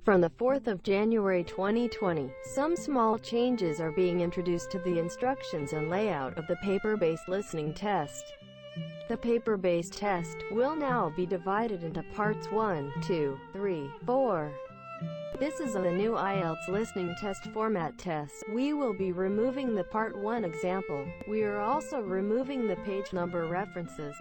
From the 4th of January 2020, some small changes are being introduced to the instructions and layout of the paper-based listening test. The paper-based test will now be divided into parts 1, 2, 3, 4. This is a new Ielts listening test format test. We will be removing the Part 1 example. We are also removing the page number references.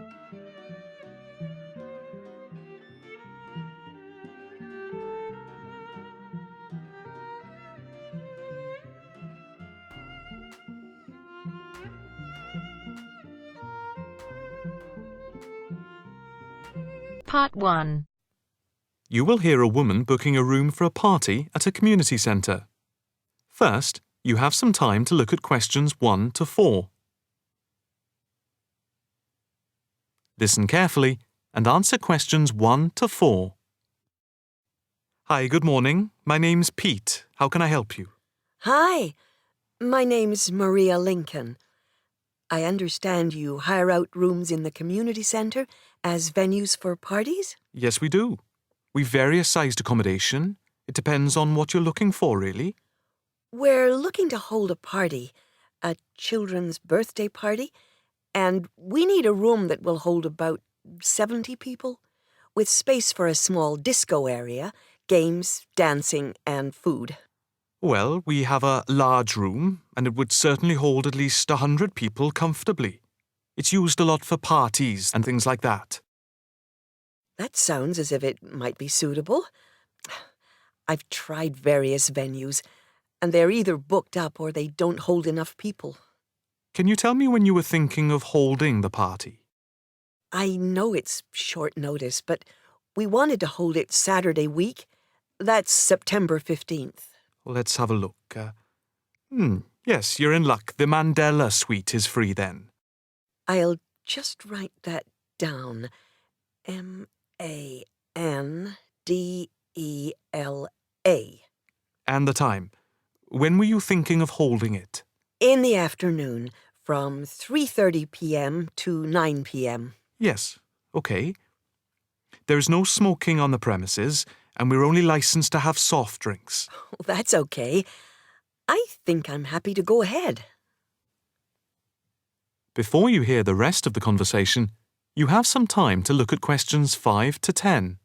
Part 1. You will hear a woman booking a room for a party at a community centre. First, you have some time to look at questions 1 to 4. Listen carefully and answer questions 1 to 4. Hi, good morning. My name's Pete. How can I help you? Hi, my name's Maria Lincoln. I understand you hire out rooms in the community centre as venues for parties? Yes, we do. We've various sized accommodation. It depends on what you're looking for, really. We're looking to hold a party, a children's birthday party, and we need a room that will hold about 70 people, with space for a small disco area, games, dancing, and food. Well, we have a large room, and it would certainly hold at least 100 people comfortably. It's used a lot for parties and things like that. That sounds as if it might be suitable. I've tried various venues, and they're either booked up or they don't hold enough people. Can you tell me when you were thinking of holding the party? I know it's short notice, but we wanted to hold it Saturday week. That's September 15th. Let's have a look. Yes, you're in luck. The Mandela suite is free then. I'll just write that down. Mandela. And the time. When were you thinking of holding it? In the afternoon, from 3:30 p.m. to 9 p.m. Yes, okay. There's no smoking on the premises, and we're only licensed to have soft drinks. That's okay. I think I'm happy to go ahead. Before you hear the rest of the conversation, you have some time to look at questions 5 to 10.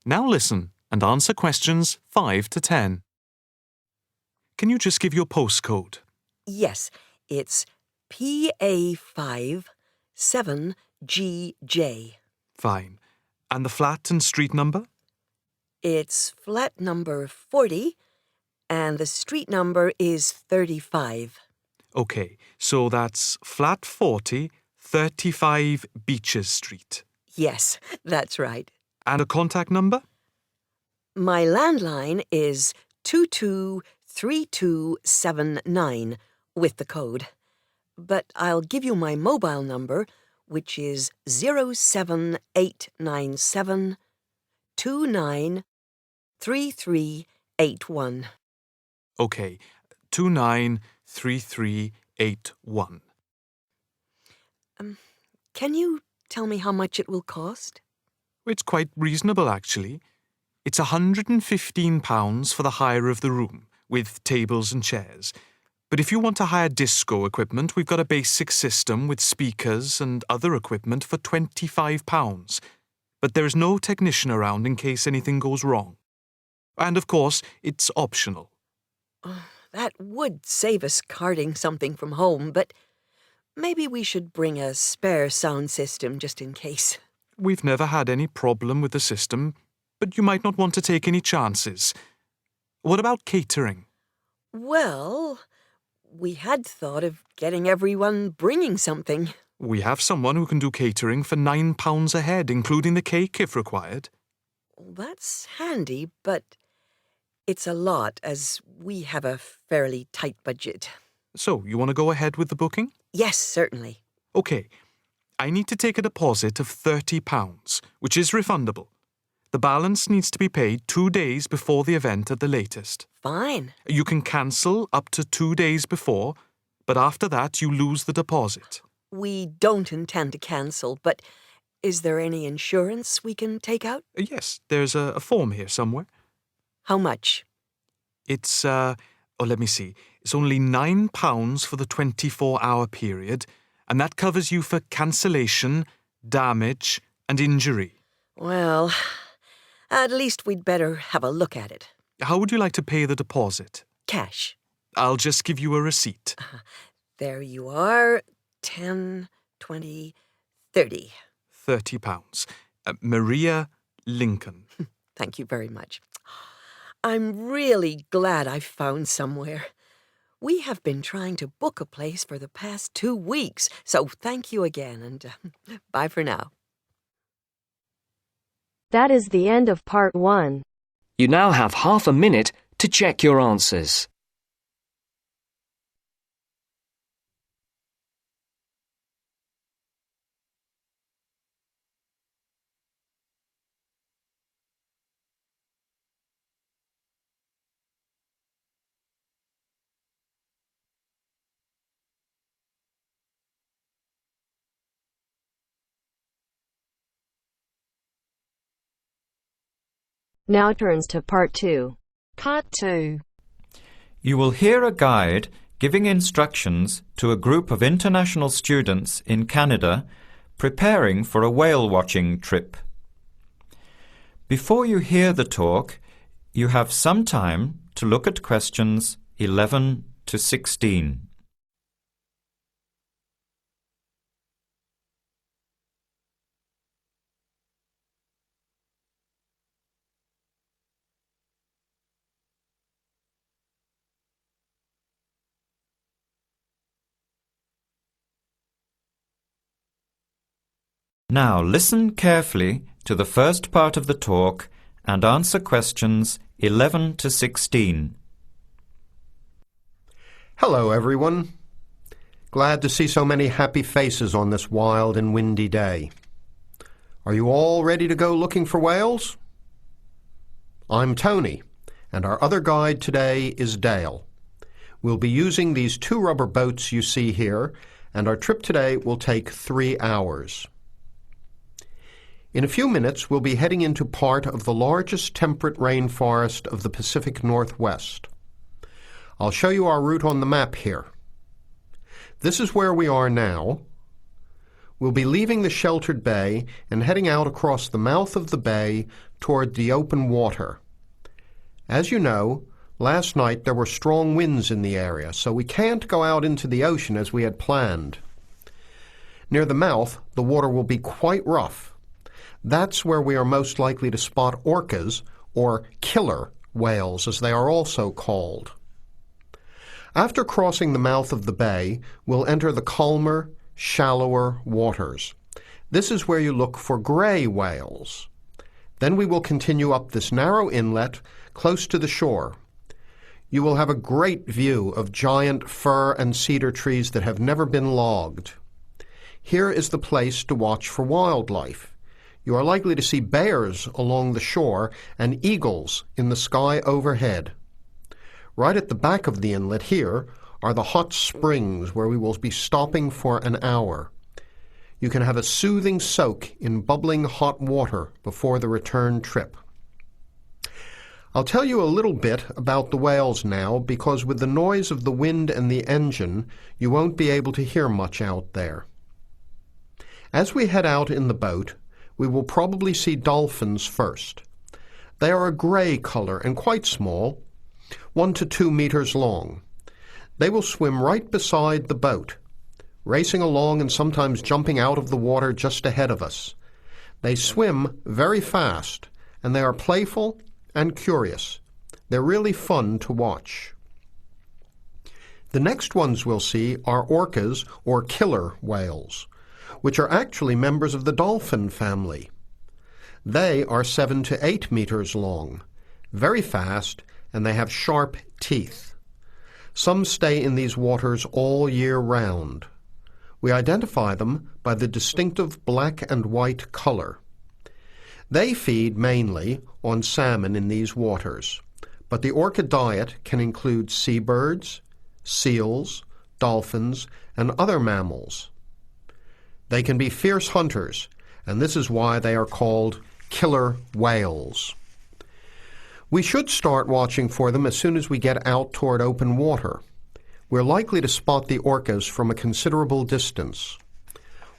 Now listen and answer questions 5 to 10. Can you just give your postcode? Yes, it's PA5 7GJ. Fine. And the flat and street number? It's flat number 40, and the street number is 35. Okay, so that's flat 40, 35 Beaches Street. Yes, that's right. And a contact number? My landline is 223279 with the code. But I'll give you my mobile number, which is 07897 293381. Okay, 293381. Can you tell me how much it will cost? It's quite reasonable, actually. It's £115 for the hire of the room, with tables and chairs. But if you want to hire disco equipment, we've got a basic system with speakers and other equipment for £25. But there is no technician around in case anything goes wrong. And of course, it's optional. That would save us carting something from home, but maybe we should bring a spare sound system just in case. We've never had any problem with the system, but you might not want to take any chances. What about catering? Well, we had thought of getting everyone bringing something. We have someone who can do catering for £9 a head, including the cake if required. That's handy, but It's a lot, as we have a fairly tight budget. So, you want to go ahead with the booking? Yes, certainly. Okay. I need to take a deposit of £30, which is refundable. The balance needs to be paid 2 days before the event at the latest. Fine. You can cancel up to 2 days before, but after that you lose the deposit. We don't intend to cancel, but is there any insurance we can take out? Yes, there's a form here somewhere. How much? It's, let me see. It's only £9 for the 24-hour period, and that covers you for cancellation, damage, and injury. Well, at least we'd better have a look at it. How would you like to pay the deposit? Cash. I'll just give you a receipt. There you are. 10, 20, 30. £30. Maria Lincoln. Thank you very much. I'm really glad I found somewhere. We have been trying to book a place for the past 2 weeks, so thank you again, and bye for now. That is the end of part 1. You now have half a minute to check your answers. Now turns to part 2. Part 2. You will hear a guide giving instructions to a group of international students in Canada preparing for a whale-watching trip. Before you hear the talk, you have some time to look at questions 11 to 16. Now listen carefully to the first part of the talk and answer questions 11 to 16. Hello, everyone. Glad to see so many happy faces on this wild and windy day. Are you all ready to go looking for whales? I'm Tony, and our other guide today is Dale. We'll be using these 2 rubber boats you see here, and our trip today will take 3 hours. In a few minutes, we'll be heading into part of the largest temperate rainforest of the Pacific Northwest. I'll show you our route on the map here. This is where we are now. We'll be leaving the sheltered bay and heading out across the mouth of the bay toward the open water. As you know, last night there were strong winds in the area, so we can't go out into the ocean as we had planned. Near the mouth, the water will be quite rough. That's where we are most likely to spot orcas, or killer whales as they are also called. After crossing the mouth of the bay, we'll enter the calmer, shallower waters. This is where you look for gray whales. Then we will continue up this narrow inlet close to the shore. You will have a great view of giant fir and cedar trees that have never been logged. Here is the place to watch for wildlife. You are likely to see bears along the shore and eagles in the sky overhead. Right at the back of the inlet here are the hot springs where we will be stopping for an hour. You can have a soothing soak in bubbling hot water before the return trip. I'll tell you a little bit about the whales now, because with the noise of the wind and the engine, you won't be able to hear much out there. As we head out in the boat, we will probably see dolphins first. They are a gray color and quite small, 1 to 2 meters long. They will swim right beside the boat, racing along and sometimes jumping out of the water just ahead of us. They swim very fast, and they are playful and curious. They're really fun to watch. The next ones we'll see are orcas, or killer whales, which are actually members of the dolphin family. They are 7 to 8 meters long, very fast, and they have sharp teeth. Some stay in these waters all year round. We identify them by the distinctive black and white color. They feed mainly on salmon in these waters, but the orca diet can include seabirds, seals, dolphins, and other mammals. They can be fierce hunters, and this is why they are called killer whales. We should start watching for them as soon as we get out toward open water. We're likely to spot the orcas from a considerable distance.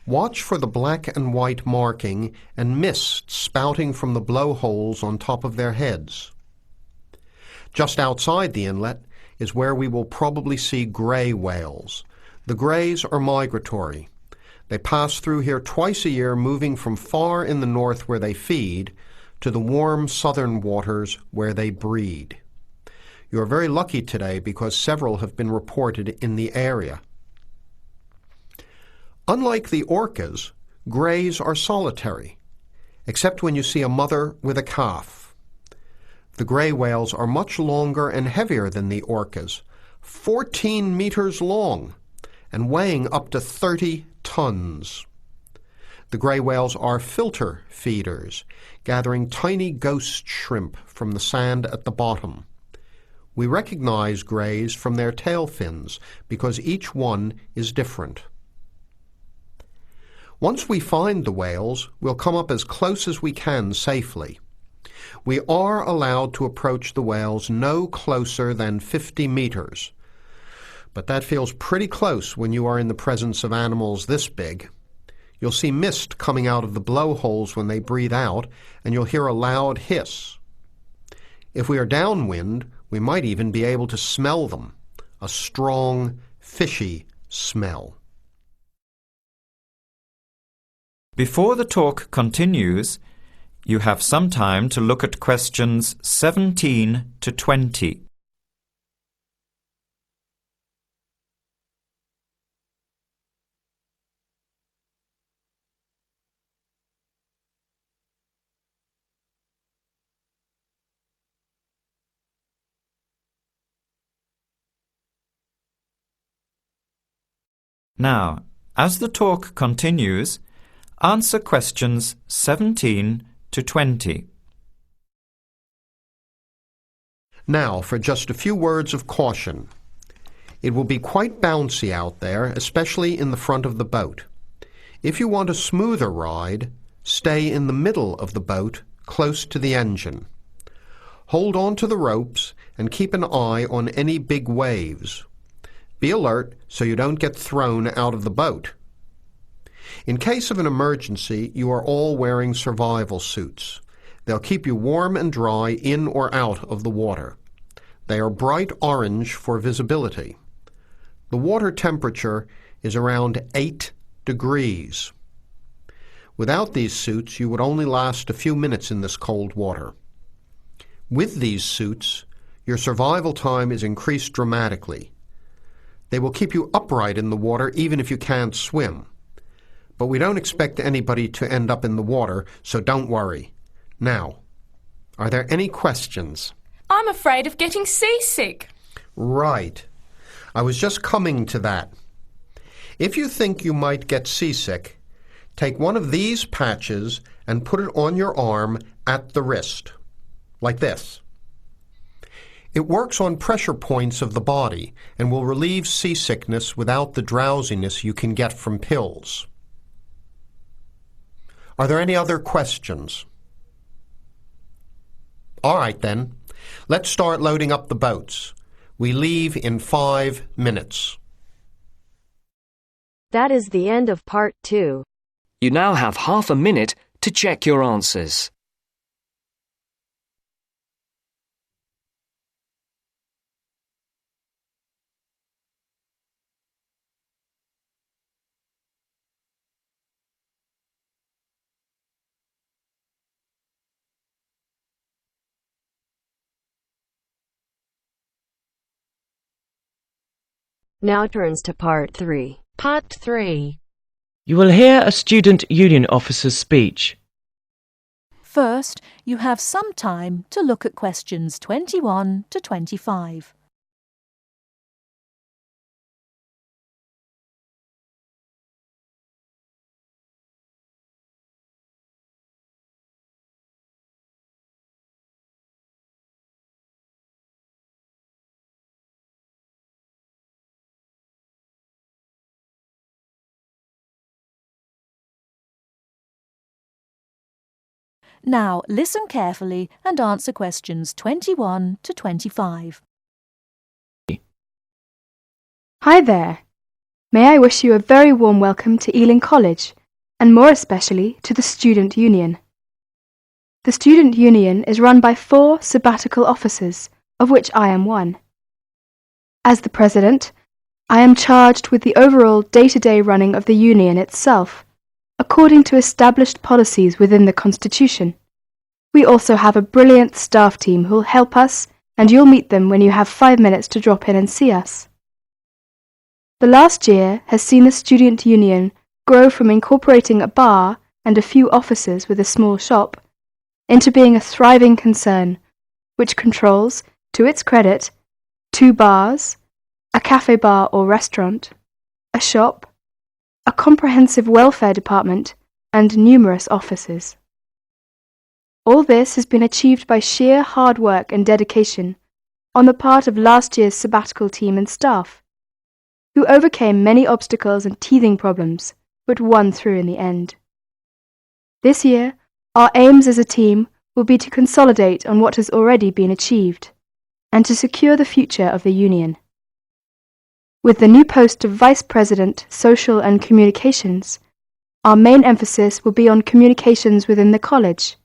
Watch for the black and white marking and mist spouting from the blowholes on top of their heads. Just outside the inlet is where we will probably see gray whales. The grays are migratory. They pass through here twice a year, moving from far in the north where they feed to the warm southern waters where they breed. You are very lucky today because several have been reported in the area. Unlike the orcas, grays are solitary, except when you see a mother with a calf. The gray whales are much longer and heavier than the orcas, 14 meters long and weighing up to 30 tons. The gray whales are filter feeders, gathering tiny ghost shrimp from the sand at the bottom. We recognize grays from their tail fins because each one is different. Once we find the whales, we'll come up as close as we can safely. We are allowed to approach the whales no closer than 50 meters, but that feels pretty close when you are in the presence of animals this big. You'll see mist coming out of the blowholes when they breathe out, and you'll hear a loud hiss. If we are downwind, we might even be able to smell them, a strong, fishy smell. Before the talk continues, you have some time to look at questions 17 to 20. Now, as the talk continues, answer questions 17 to 20. Now, for just a few words of caution. It will be quite bouncy out there, especially in the front of the boat. If you want a smoother ride, stay in the middle of the boat, close to the engine. Hold on to the ropes and keep an eye on any big waves. Be alert so you don't get thrown out of the boat. In case of an emergency, you are all wearing survival suits. They'll keep you warm and dry in or out of the water. They are bright orange for visibility. The water temperature is around 8 degrees. Without these suits, you would only last a few minutes in this cold water. With these suits, your survival time is increased dramatically. They will keep you upright in the water even if you can't swim. But we don't expect anybody to end up in the water, so don't worry. Now, are there any questions? I'm afraid of getting seasick. Right. I was just coming to that. If you think you might get seasick, take one of these patches and put it on your arm at the wrist, like this. It works on pressure points of the body and will relieve seasickness without the drowsiness you can get from pills. Are there any other questions? All right then, let's start loading up the boats. We leave in 5 minutes. That is the end of part 2. You now have half a minute to check your answers. Now turns to part 3. Part 3. You will hear a student union officer's speech. First, you have some time to look at questions 21 to 25. Now listen carefully and answer questions 21 to 25. Hi there. May I wish you a very warm welcome to Ealing College, and more especially to the Student Union. The Student Union is run by 4 sabbatical officers, of which I am one. As the President, I am charged with the overall day-to-day running of the Union itself, according to established policies within the Constitution. We also have a brilliant staff team who'll help us, and you'll meet them when you have 5 minutes to drop in and see us. The last year has seen the Student Union grow from incorporating a bar and a few offices with a small shop into being a thriving concern, which controls, to its credit, 2 bars, a cafe bar or restaurant, a shop, a comprehensive welfare department, and numerous offices. All this has been achieved by sheer hard work and dedication on the part of last year's sabbatical team and staff, who overcame many obstacles and teething problems, but won through in the end. This year, our aims as a team will be to consolidate on what has already been achieved, and to secure the future of the Union. With the new post of Vice President, Social and Communications, our main emphasis will be on communications within the college,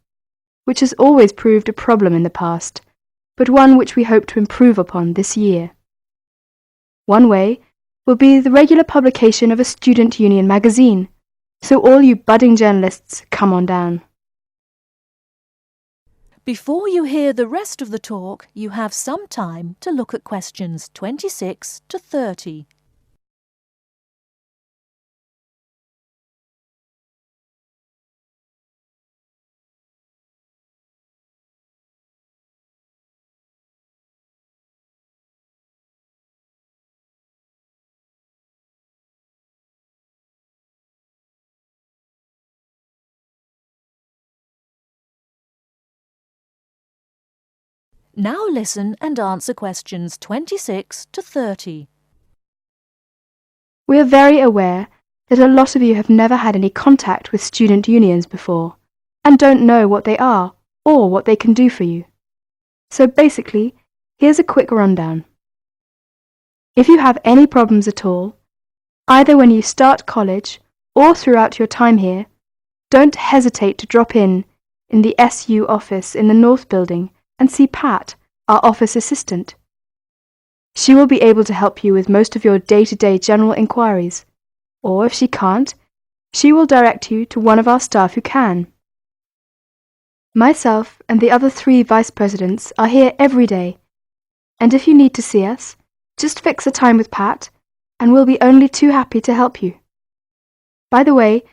which has always proved a problem in the past, but one which we hope to improve upon this year. One way will be the regular publication of a Student Union magazine, so all you budding journalists, come on down. Before you hear the rest of the talk, you have some time to look at questions 26 to 30. Now listen and answer questions 26 to 30. We are very aware that a lot of you have never had any contact with student unions before, and don't know what they are or what they can do for you. So basically, here's a quick rundown. If you have any problems at all, either when you start college or throughout your time here, don't hesitate to drop in the SU office in the North Building and see Pat, our office assistant. She will be able to help you with most of your day-to-day general inquiries, or if she can't, she will direct you to one of our staff who can. Myself and the other 3 vice presidents are here every day, and if you need to see us, just fix a time with Pat, and we'll be only too happy to help you. By the way,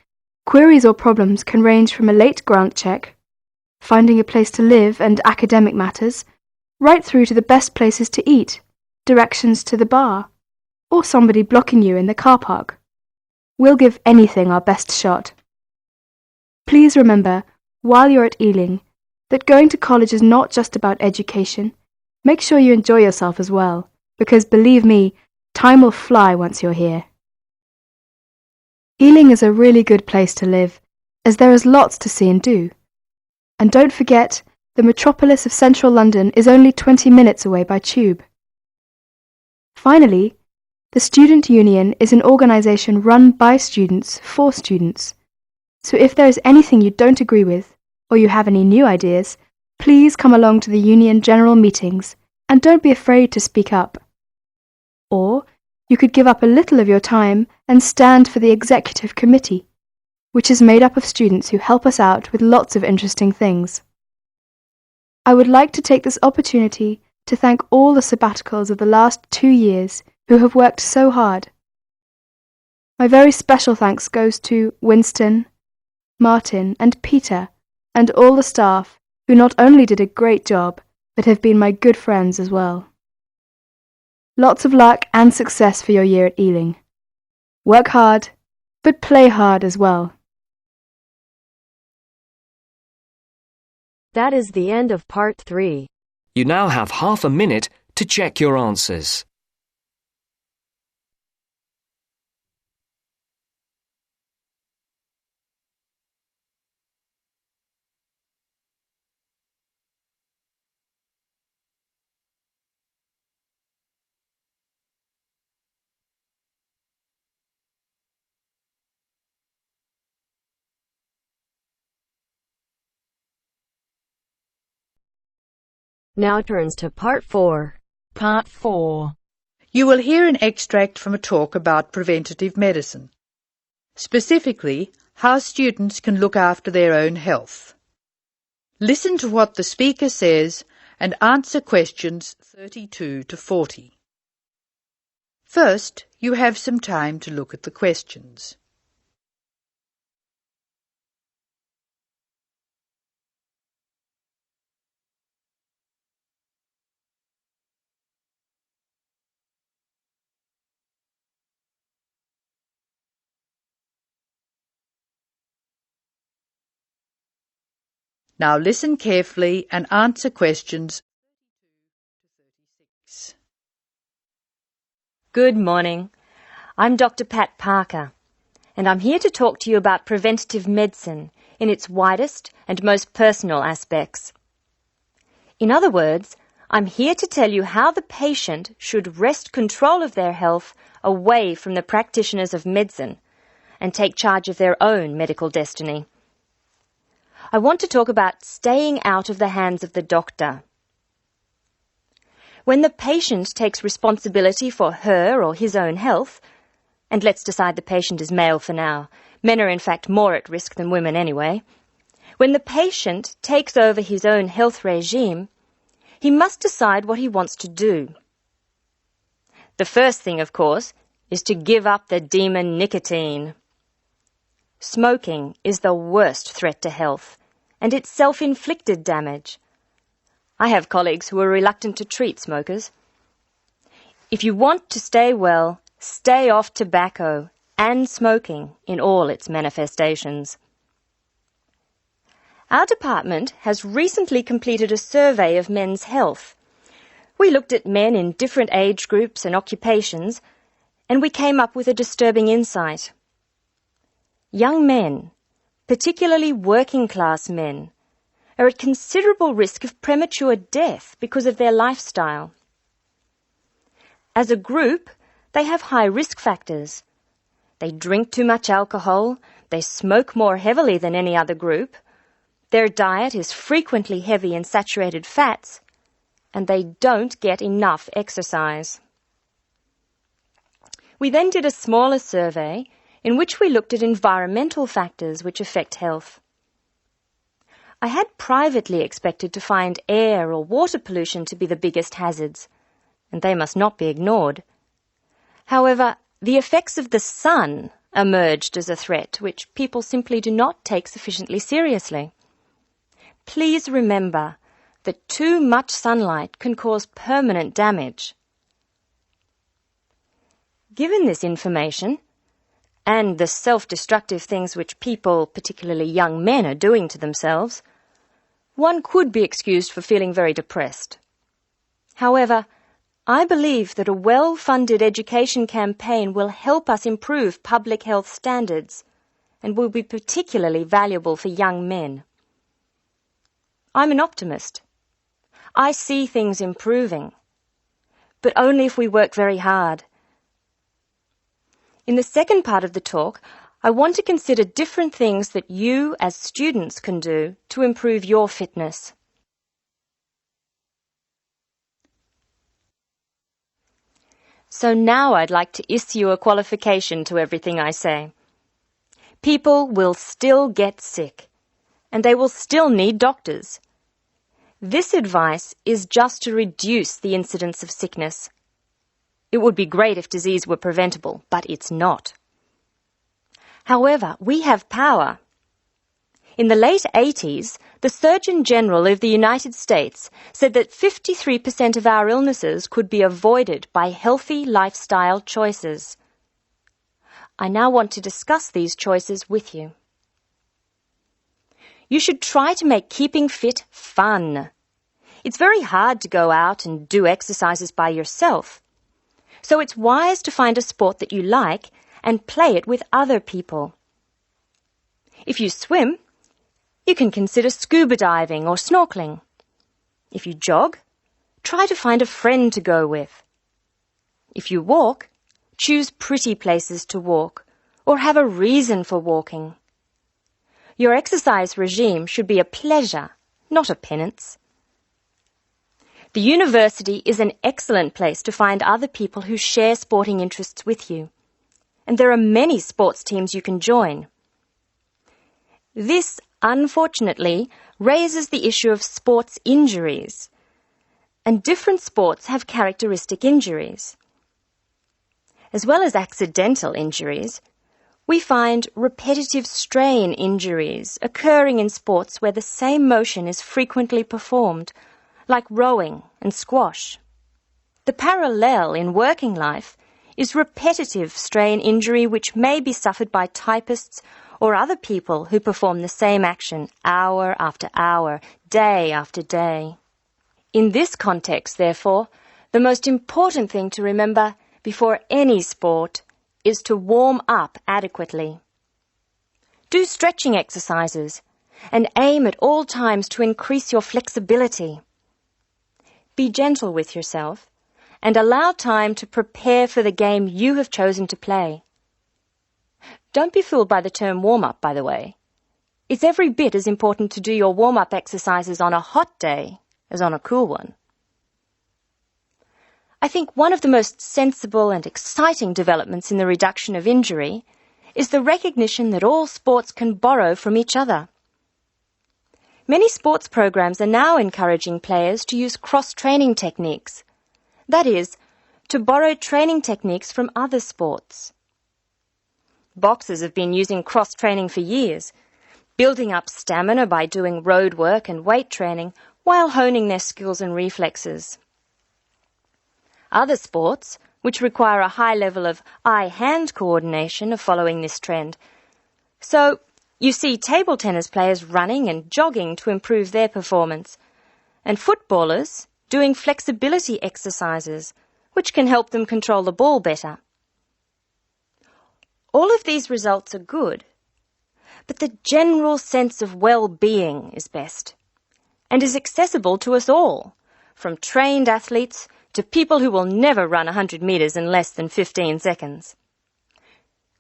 queries or problems can range from a late grant check, finding a place to live and academic matters, right through to the best places to eat, directions to the bar, or somebody blocking you in the car park. We'll give anything our best shot. Please remember, while you're at Ealing, that going to college is not just about education. Make sure you enjoy yourself as well, because believe me, time will fly once you're here. Ealing is a really good place to live, as there is lots to see and do. And don't forget, the metropolis of central London is only 20 minutes away by tube. Finally, the Student Union is an organisation run by students for students. So if there is anything you don't agree with, or you have any new ideas, please come along to the Union General Meetings and don't be afraid to speak up. Or you could give up a little of your time and stand for the Executive Committee, which is made up of students who help us out with lots of interesting things. I would like to take this opportunity to thank all the sabbaticals of the last 2 years who have worked so hard. My very special thanks goes to Winston, Martin and Peter and all the staff who not only did a great job, but have been my good friends as well. Lots of luck and success for your year at Ealing. Work hard, but play hard as well. That is the end of part 3. You now have half a minute to check your answers. Now turns to part 4. Part 4. You will hear an extract from a talk about preventative medicine, specifically how students can look after their own health. Listen to what the speaker says and answer questions 32 to 40. First, you have some time to look at the questions. Now listen carefully and answer questions 36. Good morning. I'm Dr. Pat Parker, and I'm here to talk to you about preventative medicine in its widest and most personal aspects. In other words, I'm here to tell you how the patient should wrest control of their health away from the practitioners of medicine and take charge of their own medical destiny. I want to talk about staying out of the hands of the doctor. When the patient takes responsibility for her or his own health, and let's decide the patient is male for now, men are in fact more at risk than women anyway, when the patient takes over his own health regime, he must decide what he wants to do. The first thing, of course, is to give up the demon nicotine. Smoking is the worst threat to health, and it's self-inflicted damage. I have colleagues who are reluctant to treat smokers. If you want to stay well, stay off tobacco and smoking in all its manifestations. Our department has recently completed a survey of men's health. We looked at men in different age groups and occupations, and we came up with a disturbing insight. Young men, particularly working-class men, are at considerable risk of premature death because of their lifestyle. As a group, they have high risk factors. They drink too much alcohol, they smoke more heavily than any other group, their diet is frequently heavy in saturated fats, and they don't get enough exercise. We then did a smaller survey in which we looked at environmental factors which affect health. I had privately expected to find air or water pollution to be the biggest hazards, and they must not be ignored. However, the effects of the sun emerged as a threat which people simply do not take sufficiently seriously. Please remember that too much sunlight can cause permanent damage. Given this information, and the self-destructive things which people, particularly young men, are doing to themselves, one could be excused for feeling very depressed. However, I believe that a well-funded education campaign will help us improve public health standards and will be particularly valuable for young men. I'm an optimist. I see things improving, but only if we work very hard. In the second part of the talk, I want to consider different things that you as students can do to improve your fitness. So now I'd like to issue a qualification to everything I say. People will still get sick, and they will still need doctors. This advice is just to reduce the incidence of sickness. It would be great if disease were preventable, but it's not. However, we have power. In the late 80s, the Surgeon General of the United States said that 53% of our illnesses could be avoided by healthy lifestyle choices. I now want to discuss these choices with you. You should try to make keeping fit fun. It's very hard to go out and do exercises by yourself. So it's wise to find a sport that you like and play it with other people. If you swim, you can consider scuba diving or snorkeling. If you jog, try to find a friend to go with. If you walk, choose pretty places to walk or have a reason for walking. Your exercise regime should be a pleasure, not a penance. The university is an excellent place to find other people who share sporting interests with you, and there are many sports teams you can join. This, unfortunately, raises the issue of sports injuries, and different sports have characteristic injuries. As well as accidental injuries, we find repetitive strain injuries occurring in sports where the same motion is frequently performed, like rowing and squash. The parallel in working life is repetitive strain injury which may be suffered by typists or other people who perform the same action hour after hour, day after day. In this context, therefore, the most important thing to remember before any sport is to warm up adequately. Do stretching exercises and aim at all times to increase your flexibility. Be gentle with yourself and allow time to prepare for the game you have chosen to play. Don't be fooled by the term warm-up, by the way. It's every bit as important to do your warm-up exercises on a hot day as on a cool one. I think one of the most sensible and exciting developments in the reduction of injury is the recognition that all sports can borrow from each other. Many sports programs are now encouraging players to use cross-training techniques. That is, to borrow training techniques from other sports. Boxers have been using cross-training for years, building up stamina by doing road work and weight training while honing their skills and reflexes. Other sports, which require a high level of eye-hand coordination, are following this trend. So, you see table tennis players running and jogging to improve their performance, and footballers doing flexibility exercises, which can help them control the ball better. All of these results are good, but the general sense of well-being is best, and is accessible to us all, from trained athletes to people who will never run 100 metres in less than 15 seconds.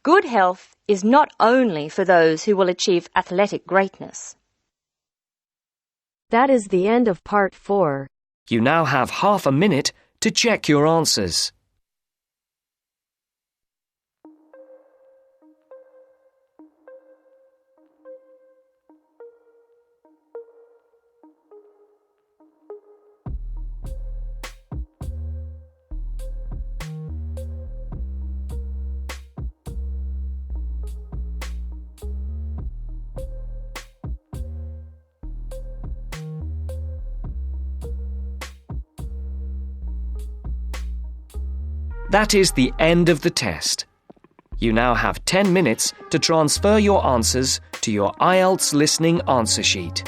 Good health is not only for those who will achieve athletic greatness. That is the end of part 4. You now have half a minute to check your answers. That is the end of the test. You now have 10 minutes to transfer your answers to your Ielts listening answer sheet.